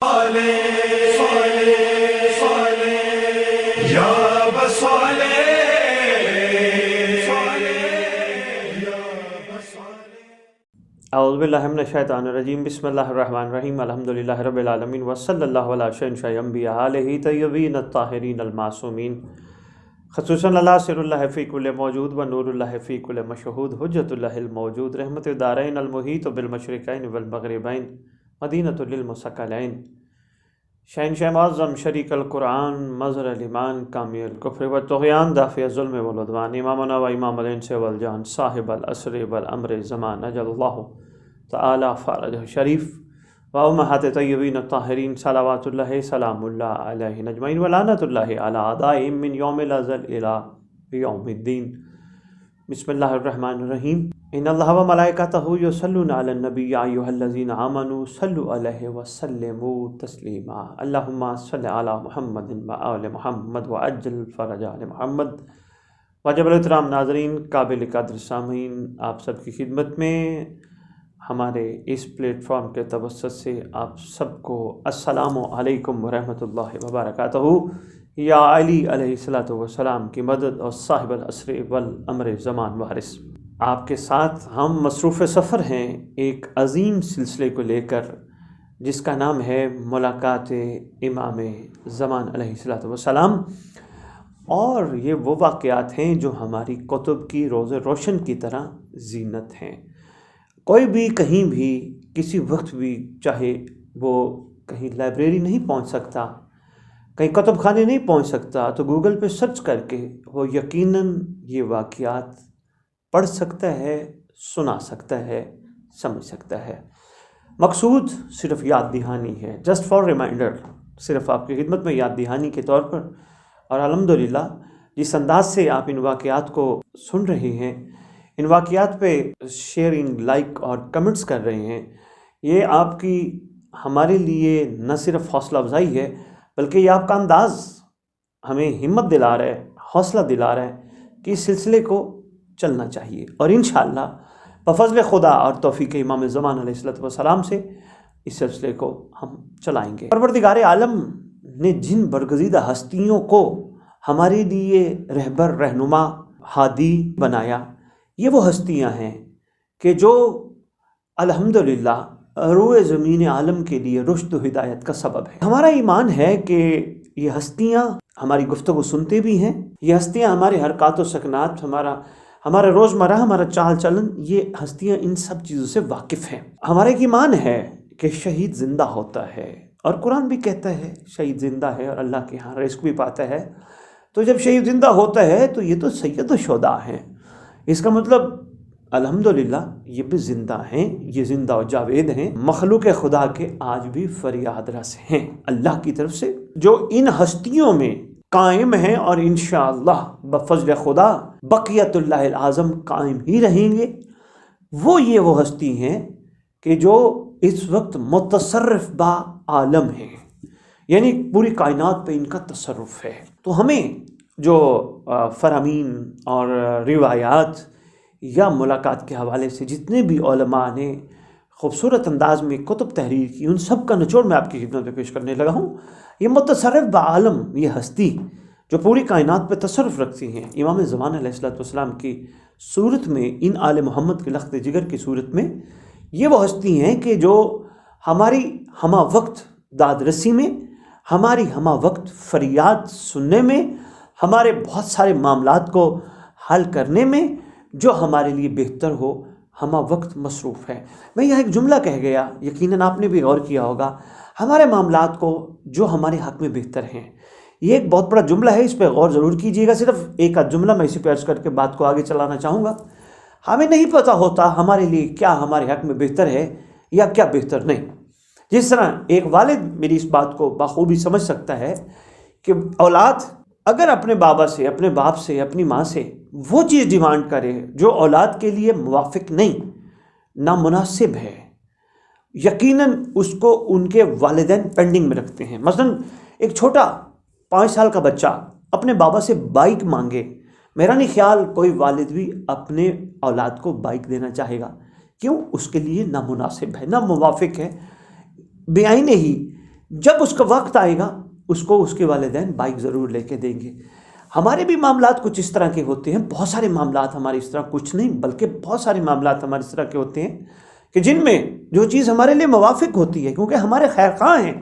اعوذ باللہ من الشیطان الرجیم، بسم اللہ الرحمن الرحیم، الحمدللہ رب العالمین، وصلی اللہ علی شہنشاہ انبیاء آلہ طیبین الطاہرین المعصومین، خصوصاً اللہ سر اللہ فی کل موجود و نور اللہ فی کل مشہود، حجت اللہ الموجود، رحمت الدارین المحیط بالمشرقین والمغربین، مدینۃ للمثقلین، شہنشاہ معظم شریک القرآن، مظہر الایمان، کامی الکفر والطغیان، دافع الظلم والعدوان، امامنا و امام الانس والجان، صاحب العصر والامر زمان، اجل اللہ تعالی فرجہ شریف و امہات طیبین الطاہرین، صلوات اللہ سلام اللہ علیہ اجمعین، ولعنت اللہ علی اعدائہم من یوم الازل الی یوم الدین۔ بسم اللہ الرحمن الرحیم، ان اللہ و ملائکتہ یصلون علی النبی یا ایھا الذین آمنوا صلوا علیہ وسلموا تسلیما، اللہم صل علی محمد و آل محمد وعجل فرج آل محمد۔ واجب الاحترام ناظرین، قابل قدر سامعین، آپ سب کی خدمت میں ہمارے اس پلیٹ فارم کے توسط سے آپ سب کو السلام علیکم ورحمۃ اللہ وبرکاتہ۔ یا علی علیہ الصلوۃ والسلام کی مدد اور صاحب العصر والامر زمان وارث، آپ کے ساتھ ہم مصروف سفر ہیں ایک عظیم سلسلے کو لے کر، جس کا نام ہے ملاقات امام زمان علیہ الصلوۃ والسلام، اور یہ وہ واقعات ہیں جو ہماری کتب کی روز روشن کی طرح زینت ہیں۔ کوئی بھی کہیں بھی کسی وقت بھی، چاہے وہ کہیں لائبریری نہیں پہنچ سکتا، کہیں کتب خانے نہیں پہنچ سکتا، تو گوگل پہ سرچ کر کے وہ یقیناً یہ واقعات پڑھ سکتا ہے، سنا سکتا ہے، سمجھ سکتا ہے۔ مقصود صرف یاد دہانی ہے، جسٹ فار ریمائنڈر، صرف آپ کی خدمت میں یاد دہانی کے طور پر۔ اور الحمدللہ جس انداز سے آپ ان واقعات کو سن رہے ہیں، ان واقعات پہ شیئرنگ، لائک اور کمنٹس کر رہے ہیں، یہ آپ کی ہمارے لیے نہ صرف حوصلہ افزائی ہے، بلکہ یہ آپ کا انداز ہمیں ہمت دلا رہا ہے، حوصلہ دلا رہا ہے کہ اس سلسلے کو چلنا چاہیے، اور انشاءاللہ بفضل خدا اور توفیق امام زمان علیہ الصلوۃ والسلام سے اس سلسلے کو ہم چلائیں گے۔ پروردگار عالم نے جن برگزیدہ ہستیوں کو ہمارے لیے رہبر، رہنما، ہادی بنایا، یہ وہ ہستیاں ہیں کہ جو الحمدللہ روئے زمین عالم کے لیے رشد و ہدایت کا سبب ہے۔ ہمارا ایمان ہے کہ یہ ہستیاں ہماری گفتگو سنتے بھی ہیں، یہ ہستیاں ہمارے حرکات و سکنات، ہمارا روزمرہ، ہمارا چال چلن، یہ ہستیاں ان سب چیزوں سے واقف ہیں۔ ہمارا ایک ایمان ہے کہ شہید زندہ ہوتا ہے، اور قرآن بھی کہتا ہے شہید زندہ ہے اور اللہ کے ہاں رزق بھی پاتا ہے۔ تو جب شہید زندہ ہوتا ہے تو یہ تو سید الشہداء ہیں، اس کا مطلب الحمدللہ یہ بھی زندہ ہیں، یہ زندہ و جاوید ہیں، مخلوق خدا کے آج بھی فریاد رس ہیں اللہ کی طرف سے، جو ان ہستیوں میں قائم ہیں، اور انشاءاللہ بفضل خدا بقیت اللہ العظم قائم ہی رہیں گے۔ وہ ہستی ہیں کہ جو اس وقت متصرف با عالم ہیں، یعنی پوری کائنات پہ ان کا تصرف ہے۔ تو ہمیں جو فرامین اور روایات یا ملاقات کے حوالے سے جتنے بھی علماء نے خوبصورت انداز میں کتب تحریر کی، ان سب کا نچوڑ میں آپ کی خدمت میں پیش کرنے لگا ہوں۔ یہ متصرف بعالم، یہ ہستی جو پوری کائنات پہ تصرف رکھتی ہیں، امام زمان علیہ السلام کی صورت میں، ان آل محمد کے لخت جگر کی صورت میں، یہ وہ ہستی ہیں کہ جو ہماری ہمہ وقت داد رسی میں، ہماری ہمہ وقت فریاد سننے میں، ہمارے بہت سارے معاملات کو حل کرنے میں جو ہمارے لیے بہتر ہو، ہمہ وقت مصروف ہے۔ میں یہاں ایک جملہ کہہ گیا، یقیناً آپ نے بھی غور کیا ہوگا، ہمارے معاملات کو جو ہمارے حق میں بہتر ہیں، یہ ایک بہت بڑا جملہ ہے، اس پہ غور ضرور کیجیے گا۔ صرف ایک آدھ جملہ میں اسی پہ عرض کر کے بات کو آگے چلانا چاہوں گا۔ ہمیں نہیں پتہ ہوتا ہمارے لیے کیا ہمارے حق میں بہتر ہے یا کیا بہتر نہیں۔ جس طرح ایک والد میری اس بات کو بخوبی سمجھ سکتا ہے کہ اولاد اگر اپنے بابا سے، اپنے باپ سے، اپنی ماں سے وہ چیز ڈیمانڈ کرے جو اولاد کے لیے موافق نہیں، نامناسب ہے، یقیناً اس کو ان کے والدین پینڈنگ میں رکھتے ہیں۔ مثلا ایک چھوٹا 5 سال کا بچہ اپنے بابا سے بائک مانگے، میرا نہیں خیال کوئی والد بھی اپنے اولاد کو بائک دینا چاہے گا۔ کیوں؟ اس کے لیے نامناسب ہے، ناموافق ہے، بے آئینہ ہی جب اس کا وقت آئے گا اس کو اس کے والدین بائک ضرور لے کے دیں گے۔ ہمارے بھی معاملات کچھ اس طرح کے ہوتے ہیں، بہت سارے معاملات ہمارے اس طرح، کچھ نہیں بلکہ بہت سارے معاملات ہمارے اس طرح کے ہوتے ہیں کہ جن میں جو چیز ہمارے لیے موافق ہوتی ہے، کیونکہ ہمارے خیر خواہ ہیں۔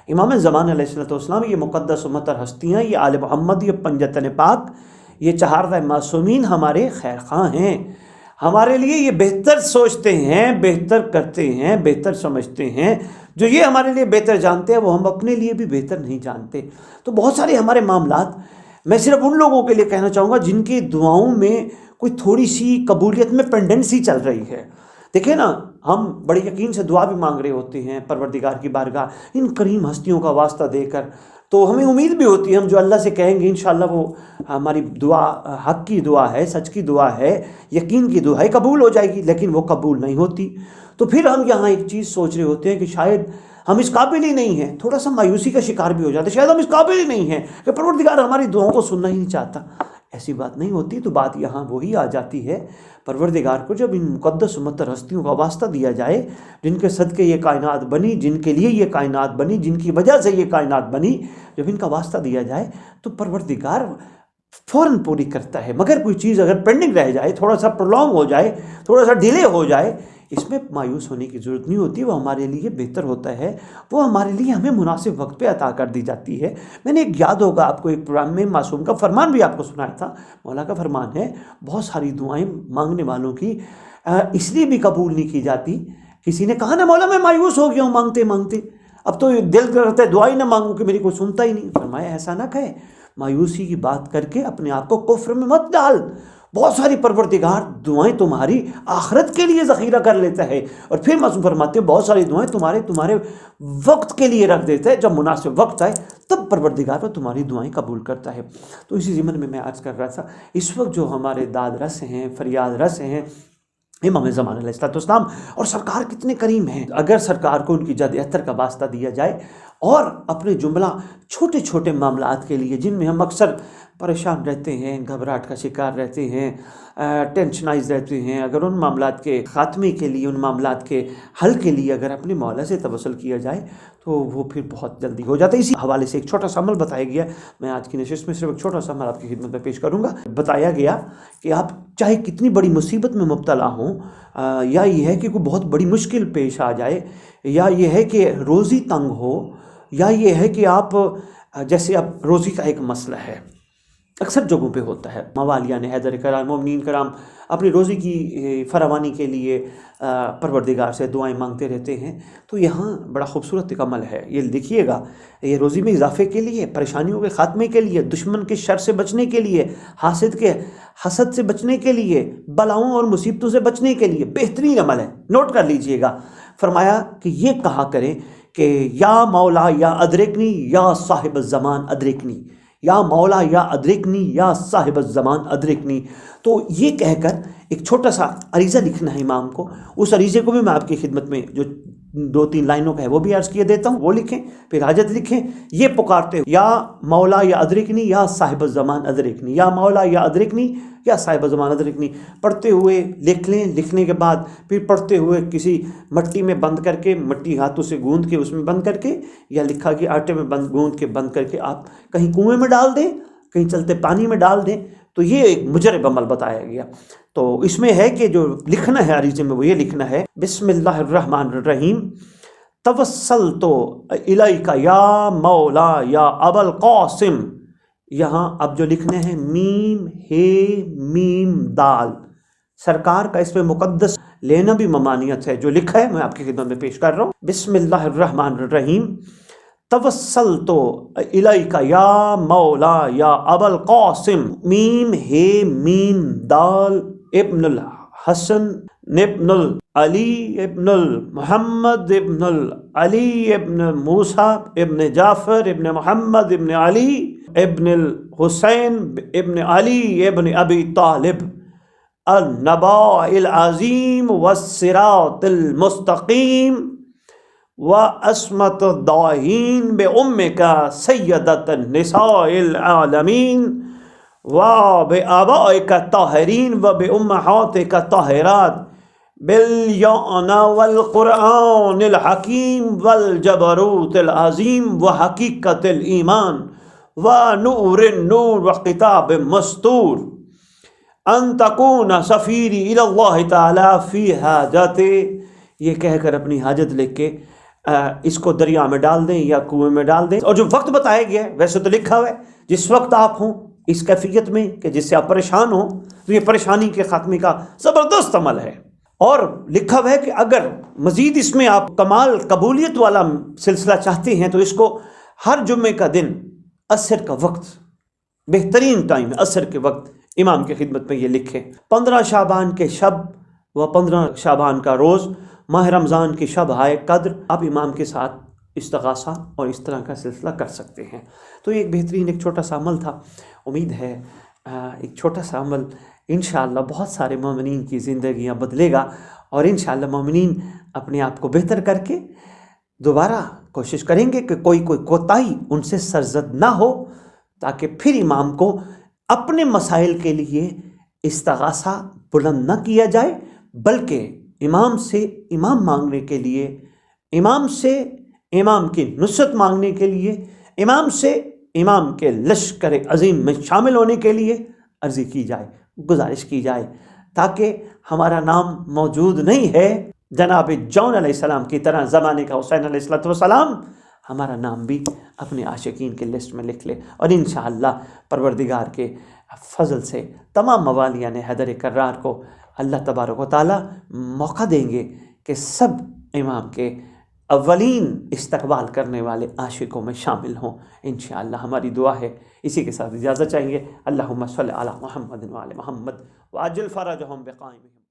امام زمان علیہ السلام، یہ مقدس و مطہر ہستیاں، یہ آل محمد، یہ پنجتن پاک، یہ چہاردہ معصومین ہمارے خیر خواہ ہیں، ہمارے لیے یہ بہتر سوچتے ہیں، بہتر کرتے ہیں، بہتر سمجھتے ہیں۔ جو یہ ہمارے لیے بہتر جانتے ہیں وہ ہم اپنے لیے بھی بہتر نہیں جانتے۔ تو بہت سارے ہمارے معاملات، میں صرف ان لوگوں کے لیے کہنا چاہوں گا جن کی دعاؤں میں کوئی تھوڑی سی قبولیت میں پینڈنسی چل رہی ہے۔ دیکھیں نا، ہم بڑے یقین سے دعا بھی مانگ رہے ہوتے ہیں پروردگار کی بارگاہ ان کریم ہستیوں کا واسطہ دے کر، تو ہمیں امید بھی ہوتی ہے ہم جو اللہ سے کہیں گے انشاءاللہ وہ ہماری دعا حق کی دعا ہے، سچ کی دعا ہے، یقین کی دعا ہے، قبول ہو جائے گی، لیکن وہ قبول نہیں ہوتی۔ تو پھر ہم یہاں ایک چیز سوچ رہے ہوتے ہیں کہ شاید ہم اس قابل ہی نہیں ہیں، تھوڑا سا مایوسی کا شکار بھی ہو جاتے ہیں، شاید ہم اس قابل ہی نہیں ہیں کہ پروردگار ہماری دعاؤں کو سننا ہی نہیں چاہتا۔ ایسی بات نہیں ہوتی۔ تو بات یہاں وہی آ جاتی ہے، پروردگار کو جب ان مقدس و مطہر ہستیوں کا واسطہ دیا جائے جن کے صدقے یہ کائنات بنی، جن کے لیے یہ کائنات بنی، جن کی وجہ سے یہ کائنات بنی، جب ان کا واسطہ دیا جائے تو پروردگار فوراً پوری کرتا ہے۔ مگر کوئی چیز اگر پینڈنگ رہ جائے، تھوڑا سا پرولونگ ہو جائے، تھوڑا سا ڈیلے ہو جائے، اس میں مایوس ہونے کی ضرورت نہیں ہوتی، وہ ہمارے لیے بہتر ہوتا ہے، وہ ہمارے لیے ہمیں مناسب وقت پہ عطا کر دی جاتی ہے۔ میں نے ایک یاد ہوگا آپ کو، ایک پروگرام میں معصوم کا فرمان بھی آپ کو سنایا تھا۔ مولا کا فرمان ہے بہت ساری دعائیں مانگنے والوں کی اس لیے بھی قبول نہیں کی جاتی۔ کسی نے کہا نا مولا میں مایوس ہو گیا ہوں مانگتے مانگتے، اب تو دل کرتا ہے دعا ہی نہ مانگوں کہ میری کوئی سنتا ہی نہیں۔ فرمایا ایسا نہ کہے، مایوسی کی بات کر کے اپنے آپ کو کفر میں مت ڈال۔ بہت ساری پروردگار دعائیں تمہاری آخرت کے لیے ذخیرہ کر لیتا ہے، اور پھر معصوم فرماتے ہیں بہت ساری دعائیں تمہارے وقت کے لیے رکھ دیتا ہے، جب مناسب وقت آئے تب پروردگار وہ تمہاری دعائیں قبول کرتا ہے۔ تو اسی ضمن میں عرض کر رہا تھا، اس وقت جو ہمارے داد رس ہیں، فریاد رس ہیں امام زمان علیہ السلام، اور سرکار کتنے کریم ہیں، اگر سرکار کو ان کی جد اختر کا واسطہ دیا جائے اور اپنے جملہ چھوٹے چھوٹے معاملات کے لیے جن میں ہم اکثر پریشان رہتے ہیں، گھبراہٹ کا شکار رہتے ہیں، ٹینشنائز رہتے ہیں، اگر ان معاملات کے خاتمے کے لیے، ان معاملات کے حل کے لیے اگر اپنے مولا سے توسل کیا جائے تو وہ پھر بہت جلدی ہو جاتا ہے۔ اسی حوالے سے ایک چھوٹا سا عمل بتایا گیا، میں آج کی نشست میں صرف ایک چھوٹا سا عمل آپ کی خدمت میں پیش کروں گا۔ بتایا گیا کہ آپ چاہے کتنی بڑی مصیبت میں مبتلا ہوں، یا یہ ہے کہ کوئی بہت بڑی مشکل پیش آ جائے، یا یہ ہے کہ روزی تنگ ہو، یا یہ ہے کہ آپ جیسے اب روزی کا ایک مسئلہ ہے، اکثر جگہوں پہ ہوتا ہے، موالیان حیدر کرام، مومنین کرام اپنی روزی کی فراوانی کے لیے پروردگار سے دعائیں مانگتے رہتے ہیں۔ تو یہاں بڑا خوبصورت ایک عمل ہے، یہ لکھیے گا، یہ روزی میں اضافے کے لیے، پریشانیوں کے خاتمے کے لیے، دشمن کے شر سے بچنے کے لیے، حسد سے بچنے کے لیے، بلاؤں اور مصیبتوں سے بچنے کے لیے بہترین عمل ہے، نوٹ کر لیجئے گا۔ فرمایا کہ یہ کہا کریں کہ یا مولا یا ادرکنی یا صاحب الزمان ادرکنی، یا مولا یا ادرکنی یا صاحب الزمان ادرکنی۔ تو یہ کہہ کر ایک چھوٹا سا عریضہ لکھنا ہے امام کو، اس عریضے کو بھی میں آپ کی خدمت میں جو 2-3 لائنوں کا ہے وہ بھی عرض کیے دیتا ہوں، وہ لکھیں، پھر حاجت لکھیں، یہ پکارتے یا مولا یا ادرکنی یا صاحب الزمان ادرکنی، یا مولا یا ادرکنی یا صاحب الزمان ادرکنی، پڑھتے ہوئے لکھ لیں، لکھنے کے بعد پھر پڑھتے ہوئے کسی مٹی میں بند کر کے، مٹی ہاتھوں سے گوندھ کے اس میں بند کر کے، یا لکھا کہ آٹے میں گوندھ کے بند کر کے آپ کہیں کنویں میں ڈال دیں، کہیں چلتے پانی میں ڈال دیں۔ تو یہ ایک مجرب عمل بتایا گیا۔ تو اس میں ہے کہ جو لکھنا ہے عریضے میں وہ یہ لکھنا ہے، بسم اللہ الرحمن الرحیم، توسلت الیک یا مولا یا ابا القاسم۔ یہاں اب جو لکھنے ہیں میم ہے میم دال، سرکار کا اس میں مقدس لینا بھی ممانعت ہے، جو لکھا ہے میں آپ کی خدمت میں پیش کر رہا ہوں۔ بسم اللہ الرحمن الرحیم، توسلت الیک یا مولا یا ابا القاسم، میم ہے میم دال، ابن الحسن ابن العلی ابن المحمد ابن العلی ابن موسیٰ ابن جعفر ابن محمد ابن علی ابن الحسین ابن علی ابن ابی طالب، النبا العظیم والصراط المستقیم وعصمت الداہین بأمک سیدۃ النساء العالمین وبآبائک الطاہرین وبأمہاتک الطاہرات باليمن والقرآن الحكيم والجبروت العظيم وحقيقة الإيمان ونور النور وكتاب مستور ان تكون سفيري إلى الله تعالى في حاجتي. یہ کہہ کر اپنی حاجت لکھ کے اس کو دریا میں ڈال دیں یا کنویں میں ڈال دیں. اور جو وقت بتایا گیا ہے ویسے تو لکھا ہوا ہے جس وقت آپ ہوں اس کیفیت میں کہ جس سے آپ پریشان ہوں تو یہ پریشانی کے خاتمے کا زبردست عمل ہے. اور لکھا ہوا ہے کہ اگر مزید اس میں آپ کمال قبولیت والا سلسلہ چاہتے ہیں تو اس کو ہر جمعے کا دن عصر کا وقت بہترین ٹائم ہے. عصر کے وقت امام کی خدمت میں یہ لکھیں. 15 شعبان کے شب و 15 شعبان کا روز، ماہ رمضان کی شب ہائے قدر، آپ امام کے ساتھ استغاثہ اور اس طرح کا سلسلہ کر سکتے ہیں. تو یہ ایک بہترین ایک چھوٹا سا عمل تھا. امید ہے ایک چھوٹا سا عمل انشاءاللہ بہت سارے مومنین کی زندگیاں بدلے گا، اور انشاءاللہ مومنین اپنے آپ کو بہتر کر کے دوبارہ کوشش کریں گے کہ کوئی کوتاہی ان سے سرزد نہ ہو، تاکہ پھر امام کو اپنے مسائل کے لیے استغاثہ بلند نہ کیا جائے، بلکہ امام سے امام مانگنے کے لیے، امام سے امام کی نصرت مانگنے کے لیے، امام سے امام کے لشکر عظیم میں شامل ہونے کے لیے عرضی کی جائے، گزارش کی جائے، تاکہ ہمارا نام موجود نہیں ہے جناب جون علیہ السلام کی طرح زمانے کا حسین علیہ السلام، ہمارا نام بھی اپنے عاشقین کے لسٹ میں لکھ لے. اور انشاءاللہ پروردگار کے فضل سے تمام موالیان حیدر کرار کو اللہ تبارک و تعالیٰ موقع دیں گے کہ سب امام کے اولین استقبال کرنے والے عاشقوں میں شامل ہوں. انشاءاللہ ہماری دعا ہے. اسی کے ساتھ اجازت چاہیں گے. اللہم صلی علی محمد وعلی محمد وعجل فرجہم بقائمہم.